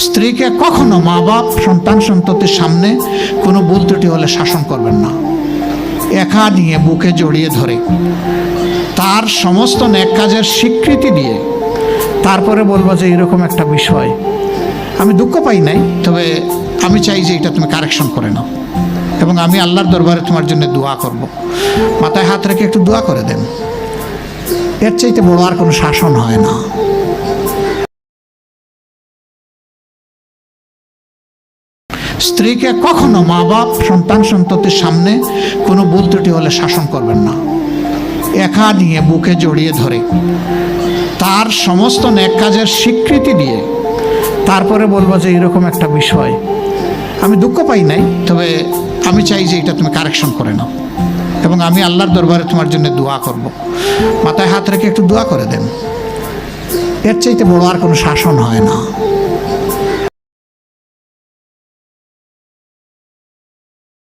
স্ত্রীকে কখনো মা বাপ সন্তান সন্ততির সামনে কোনো ভুল ত্রুটি হলে শাসন করবেন না। একা নিয়ে বুকে জড়িয়ে ধরে তার সমস্ত নেক কাজের স্বীকৃতি দিয়ে তারপরে বলবো যে এরকম একটা বিষয় আমি দুঃখ পাই নাই, তবে আমি চাই যে এটা তুমি কারেকশন করে নাও এবং আমি আল্লাহর দরবারে তোমার জন্য দোয়া করব। মাথায় হাত রেখে একটু দোয়া করে দেন। এর চাইতে বড় আর কোনো শাসন হয় না। স্ত্রীকে কখনো মা বাপ সন্তান সন্ততির সামনে কোনো ভুল ত্রুটি হলে শাসন করবেন না। একা নিয়ে বুকে জড়িয়ে ধরে তার সমস্ত নেক কাজের স্বীকৃতি দিয়ে তারপরে বলবো যে এরকম একটা বিষয় আমি দুঃখ পাই নাই, তবে আমি চাই যে এটা তুমি কারেকশন করে নাও এবং আমি আল্লাহর দরবারে তোমার জন্য দোয়া করব। মাথায় হাত রেখে একটু দোয়া করে দেন। এর চাইতে বড় আর কোনো শাসন হয় না।